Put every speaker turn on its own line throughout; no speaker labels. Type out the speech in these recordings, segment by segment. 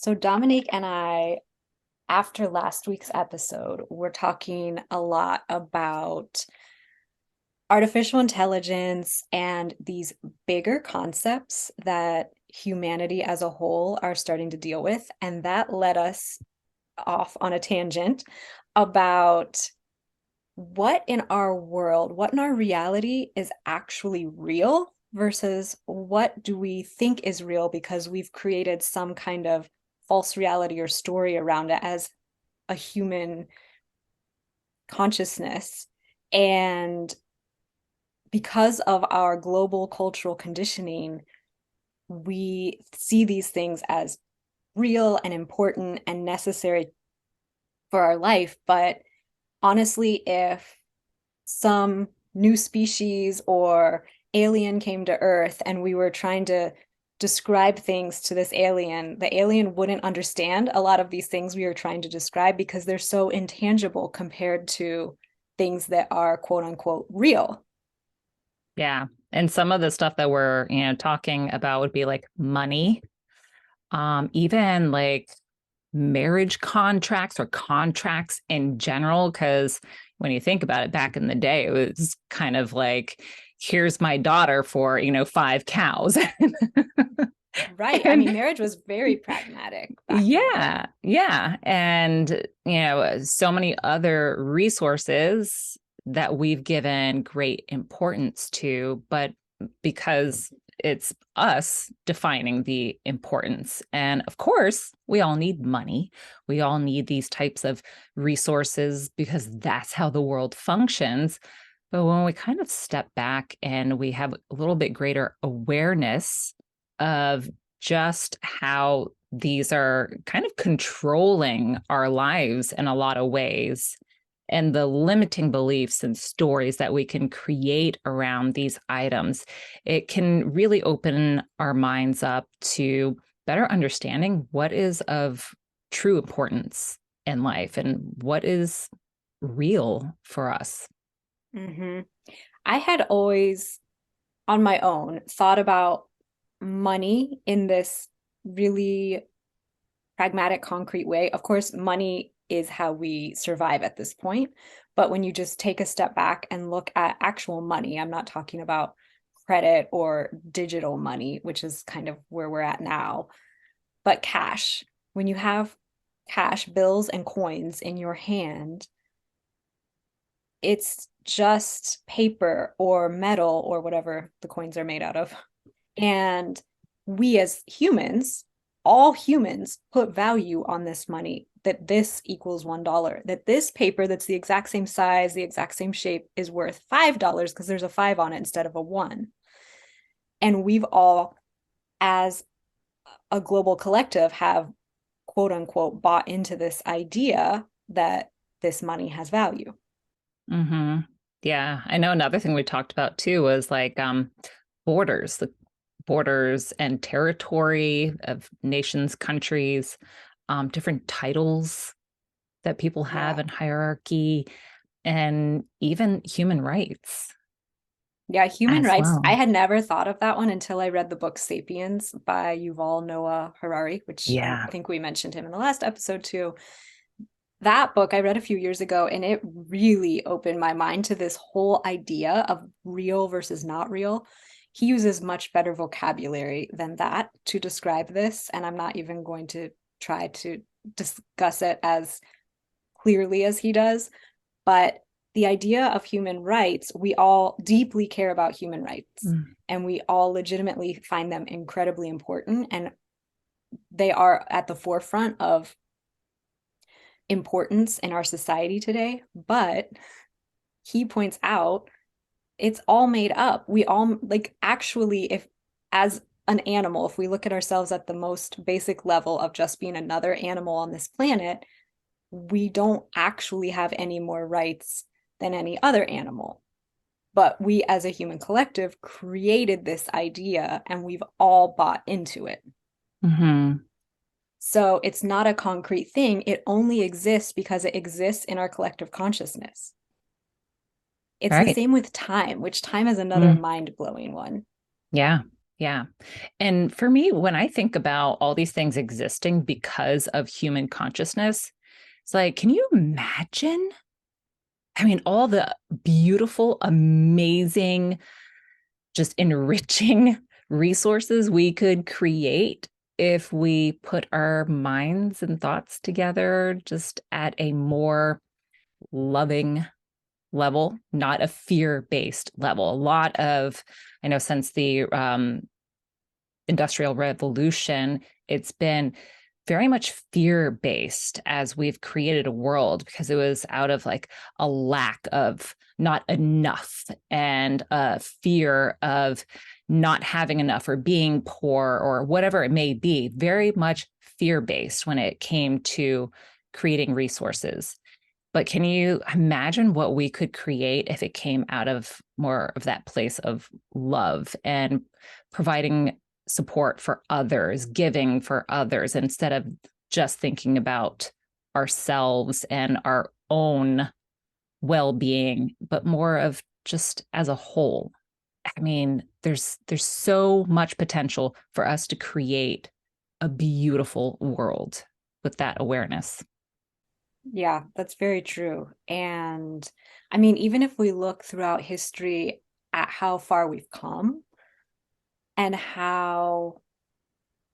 So, Dominique and I, after last week's episode, we're talking a lot about artificial intelligence and these bigger concepts that humanity as a whole are starting to deal with. And that led us off on a tangent about what in our world, what in our reality is actually real versus what do we think is real because we've created some kind of false reality or story around it as a human consciousness. And because of our global cultural conditioning, we see these things as real and important and necessary for our life. But honestly, if some new species or alien came to Earth and we were trying to describe things to this alien, the alien wouldn't understand a lot of these things we are trying to describe because they're so intangible compared to things that are quote unquote real.
Yeah. And some of the stuff that we're, talking about would be like money, even like marriage contracts or contracts in general. Because when you think about it, back in the day, it was kind of like, here's my daughter for, 5 cows.
Right. I
And
mean, marriage was very pragmatic back in the day.
yeah, yeah. And, so many other resources that we've given great importance to, but because it's us defining the importance. And of course, we all need money. We all need these types of resources because that's how the world functions. But when we kind of step back and we have a little bit greater awareness of just how these are kind of controlling our lives in a lot of ways, and the limiting beliefs and stories that we can create around these items, it can really open our minds up to better understanding what is of true importance in life and what is real for us.
Hmm. I had always, on my own, thought about money in this really pragmatic, concrete way. Of course, money is how we survive at this point. But when you just take a step back and look at actual money, I'm not talking about credit or digital money, which is kind of where we're at now, but cash. When you have cash, bills, and coins in your hand, it's just paper or metal or whatever the coins are made out of. And we as humans, all humans, put value on this money that this equals $1, that this paper that's the exact same size, the exact same shape is worth $5 because there's a five on it instead of a one. And we've all, as a global collective, have quote unquote bought into this idea that this money has value.
Hmm. Yeah, I know another thing we talked about too was like borders, the borders and territory of nations, countries, different titles that people have
Yeah.
in hierarchy, and even human rights
Yeah, human
as
rights. I
well.
had never thought of that one until I read the book Sapiens by Yuval Noah Harari, which I
Yeah.
think we mentioned him in the last episode too. That book I read a few years ago, and it really opened my mind to this whole idea of real versus not real. He uses much better vocabulary than that to describe this, and I'm not even going to try to discuss it as clearly as he does. But the idea of human rights, we all deeply care about human rights
Mm.
and we all legitimately find them incredibly important. And they are at the forefront of importance in our society today. But he points out it's all made up. We all, like, actually, if as an animal, if we look at ourselves at the most basic level of just being another animal on this planet, we don't actually have any more rights than any other animal. But we as a human collective created this idea and we've all bought into it.
Hmm.
So it's not a concrete thing. It only exists because it exists in our collective consciousness. It's the
Right.
same with time, which time is another
Mm.
mind blowing one.
Yeah. Yeah. And for me, when I think about all these things existing because of human consciousness, it's like, can you imagine? I mean, all the beautiful, amazing, just enriching resources we could create if we put our minds and thoughts together just at a more loving level, not a fear based level. A lot of, I know since the Industrial Revolution, it's been very much fear based as we've created a world because it was out of like a lack of not enough and a fear of not having enough or being poor or whatever it may be, very much fear based when it came to creating resources. But can you imagine what we could create if it came out of more of that place of love and providing support for others, giving for others instead of just thinking about ourselves and our own well-being, but more of just as a whole? I mean, there's so much potential for us to create a beautiful world with that awareness.
Yeah, that's very true. And I mean, even if we look throughout history at how far we've come and how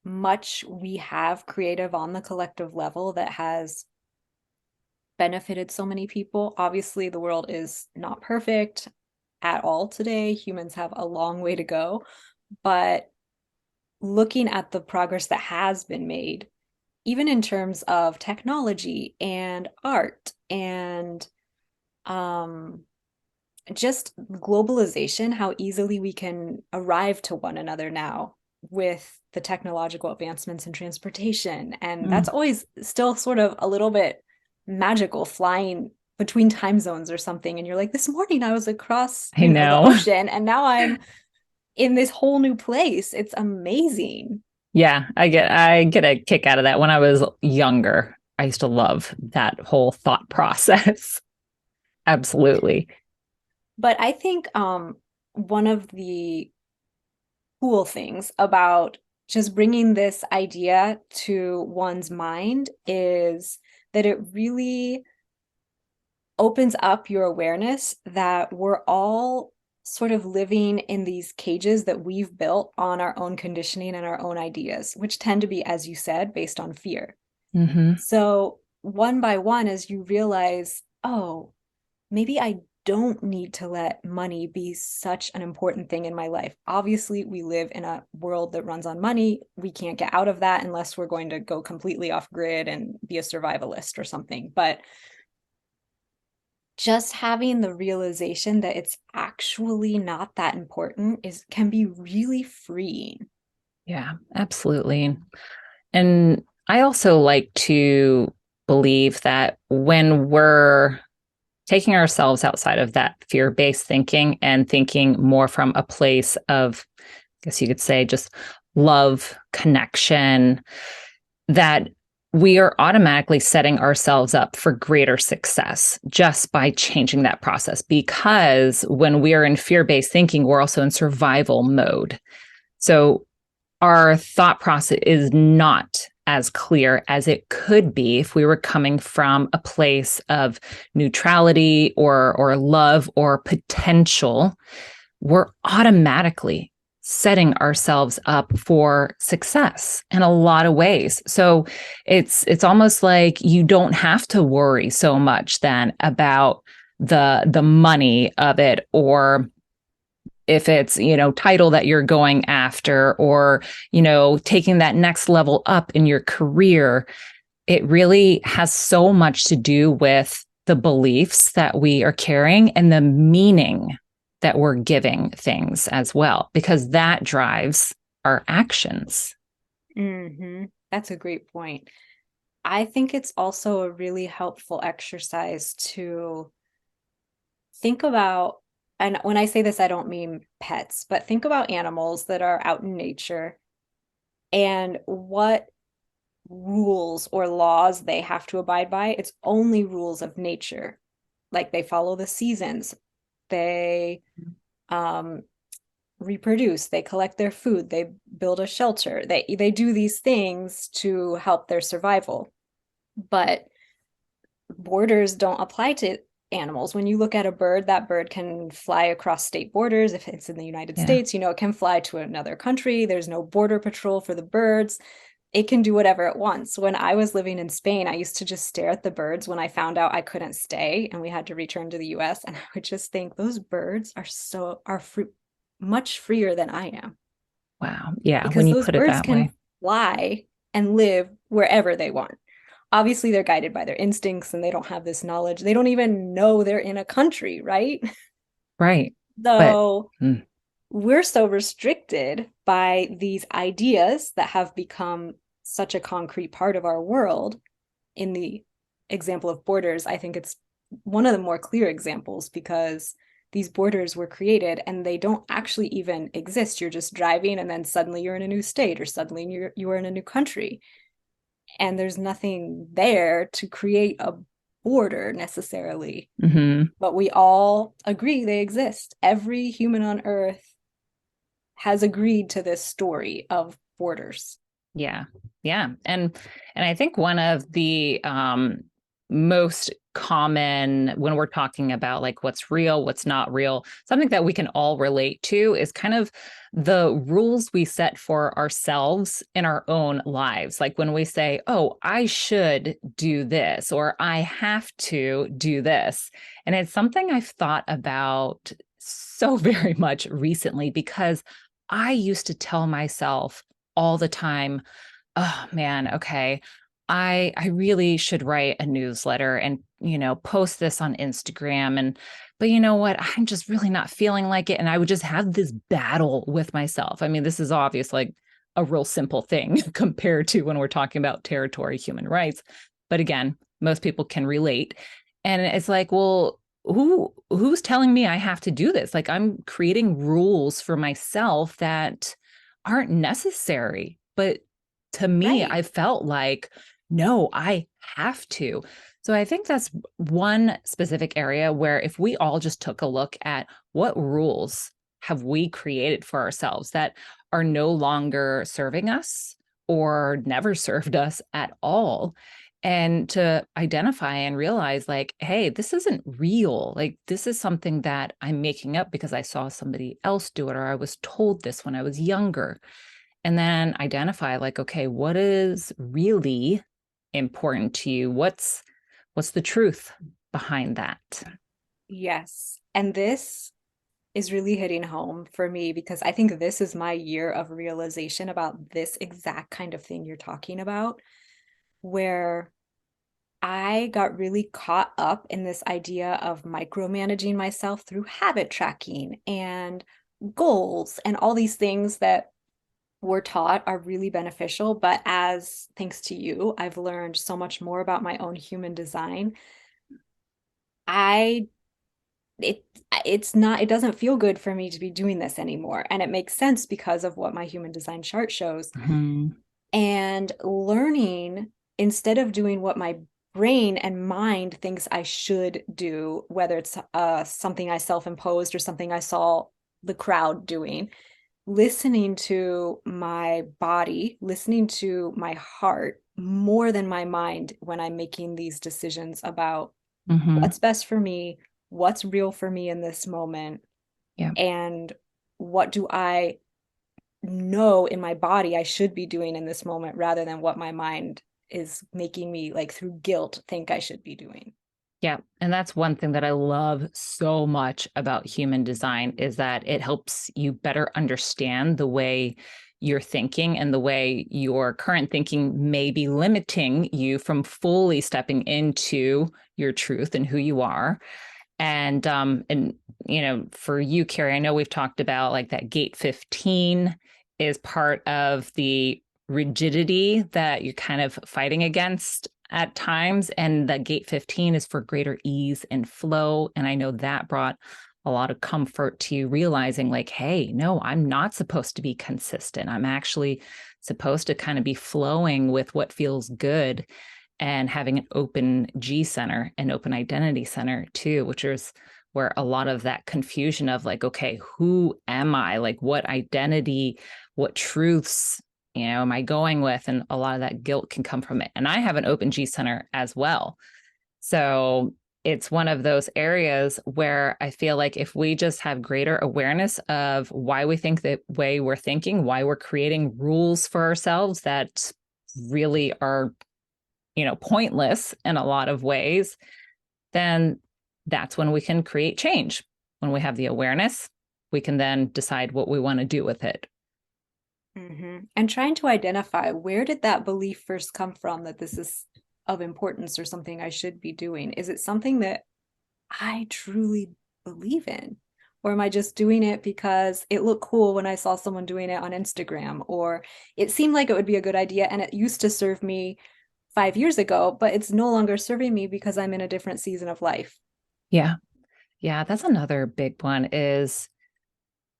much we have creative on the collective level that has benefited so many people. Obviously, the world is not perfect at all today. Humans have a long way to go. But looking at the progress that has been made, even in terms of technology and art and um, just globalization, how easily we can arrive to one another now with the technological advancements in transportation. And
Mm,
that's always still sort of a little bit magical, flying between time zones or something. And you're like, this morning I was across,
I
the
know.
ocean, and now I'm in this whole new place. It's amazing.
Yeah, I get a kick out of that. When I was younger, I used to love that whole thought process. Absolutely.
But I think one of the cool things about just bringing this idea to one's mind is that it really opens up your awareness that we're all sort of living in these cages that we've built on our own conditioning and our own ideas, which tend to be, as you said, based on fear.
Hmm.
So, one by one, as you realize, oh, maybe I don't need to let money be such an important thing in my life. Obviously, we live in a world that runs on money. We can't get out of that unless we're going to go completely off grid and be a survivalist or something. But just having the realization that it's actually not that important is can be really freeing.
Yeah, absolutely. And I also like to believe that when we're taking ourselves outside of that fear based thinking and thinking more from a place of, I guess you could say, just love, connection, that we are automatically setting ourselves up for greater success just by changing that process. Because when we are in fear based thinking, we're also in survival mode. So our thought process is not as clear as it could be if we were coming from a place of neutrality or love or potential. We're automatically setting ourselves up for success in a lot of ways. So it's almost like you don't have to worry so much then about the money of it, or if it's, title that you're going after, or, taking that next level up in your career. It really has so much to do with the beliefs that we are carrying and the meaning that we're giving things as well, because that drives our actions.
That's a great point. I think it's also a really helpful exercise to think about, and when I say this, I don't mean pets, but think about animals that are out in nature and what rules or laws they have to abide by. It's only rules of nature. Like they follow the seasons. They um reproduce, they collect their food, they build a shelter, they do these things to help their survival. But borders don't apply to animals. When you look at a bird, that bird can fly across state borders. If it's in the United
Yeah.
States, it can fly to another country. There's no border patrol for the birds. It can do whatever it wants. When I was living in Spain, I used to just stare at the birds when I found out I couldn't stay and we had to return to the US. And I would just think those birds are free, much freer than I am,
Wow. Yeah. When
because
you
those
put it
birds
that way.
can fly and live wherever they want. Obviously, they're guided by their instincts and they don't have this knowledge. They don't even know they're in a country, right?
Right. But
So
mm,
we're so restricted by these ideas that have become such a concrete part of our world. In the example of borders, I think it's one of the more clear examples, because these borders were created and they don't actually even exist. You're just driving and then suddenly you're in a new state, or suddenly you're in a new country, and there's nothing there to create a border necessarily.
mhm.
But we all agree they exist. Every human on earth has agreed to this story of borders.
Yeah. Yeah. And I think one of the most common when we're talking about like what's real, what's not real, something that we can all relate to is kind of the rules we set for ourselves in our own lives. Like when we say, "Oh, I should do this," or "I have to do this." And it's something I've thought about so very much recently, because I used to tell myself all the time, "Oh man, okay. I really should write a newsletter and, post this on Instagram, and but you know what? I'm just really not feeling like it." And I would just have this battle with myself. I mean, this is obvious, like a real simple thing compared to when we're talking about territory, human rights. But again, most people can relate. And it's like, well, who's telling me I have to do this? Like I'm creating rules for myself that aren't necessary. But to me,
Right.
I felt like, no, I have to. So I think that's one specific area where if we all just took a look at what rules have we created for ourselves that are no longer serving us or never served us at all, and to identify and realize like, hey, this isn't real. Like this is something that I'm making up because I saw somebody else do it, or I was told this when I was younger. And then identify like, okay, what is really important to you? What's the truth behind that?
Yes. And this is really hitting home for me, because I think this is my year of realization about this exact kind of thing you're talking about, where I got really caught up in this idea of micromanaging myself through habit tracking and goals and all these things that we're taught are really beneficial. But as thanks to you, I've learned so much more about my own human design. I it it's not, it doesn't feel good for me to be doing this anymore. And it makes sense because of what my human design chart shows.
Mhm.
And learning, instead of doing what my brain and mind thinks I should do, whether it's something I self-imposed or something I saw the crowd doing, listening to my body, listening to my heart more than my mind when I'm making these decisions about
Mhm.
what's best for me, what's real for me in this moment,
Yeah.
and what do I know in my body I should be doing in this moment, rather than what my mind is making me, like through guilt, think I should be doing.
Yeah. And that's one thing that I love so much about human design is that it helps you better understand the way you're thinking and the way your current thinking may be limiting you from fully stepping into your truth and who you are. And for you, Carrie, I know we've talked about like that gate 15 is part of the rigidity that you're kind of fighting against at times, and that gate 15 is for greater ease and flow. And I know that brought a lot of comfort to you, realizing like, hey, no, I'm not supposed to be consistent. I'm actually supposed to kind of be flowing with what feels good, and having an open G center and open identity center too, which is where a lot of that confusion of like, okay, who am I? Like, what identity, what truths, am I going with? And a lot of that guilt can come from it. And I have an open G center as well. So it's one of those areas where I feel like if we just have greater awareness of why we think the way we're thinking, why we're creating rules for ourselves that really are, pointless in a lot of ways, then that's when we can create change. When we have the awareness, we can then decide what we want to do with it.
And trying to identify, where did that belief first come from that this is of importance or something I should be doing? Is it something that I truly believe in? Or am I just doing it because it looked cool when I saw someone doing it on Instagram, or it seemed like it would be a good idea and it used to serve me 5 years ago, but it's no longer serving me because I'm in a different season of life?
Yeah. Yeah, that's another big one, is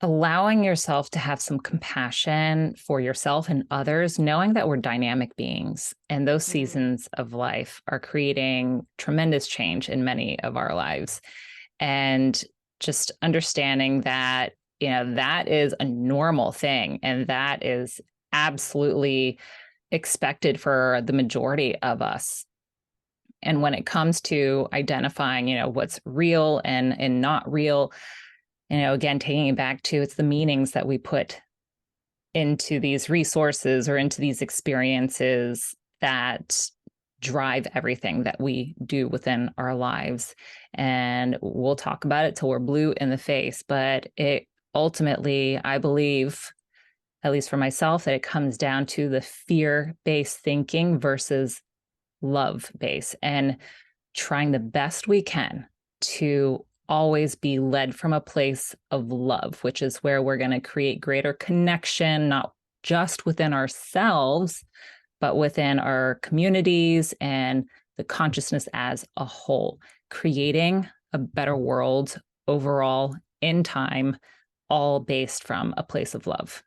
allowing yourself to have some compassion for yourself and others, knowing that we're dynamic beings and those
Mm.
seasons of life are creating tremendous change in many of our lives. And just understanding that, that is a normal thing and that is absolutely expected for the majority of us. And when it comes to identifying, what's real and not real, again, taking it back to, it's the meanings that we put into these resources or into these experiences that drive everything that we do within our lives. And we'll talk about it till we're blue in the face, but it ultimately, I believe, at least for myself, that it comes down to the fear-based thinking versus love based, and trying the best we can to always be led from a place of love, which is where we're going to create greater connection, not just within ourselves, but within our communities and the consciousness as a whole, creating a better world overall in time, all based from a place of love.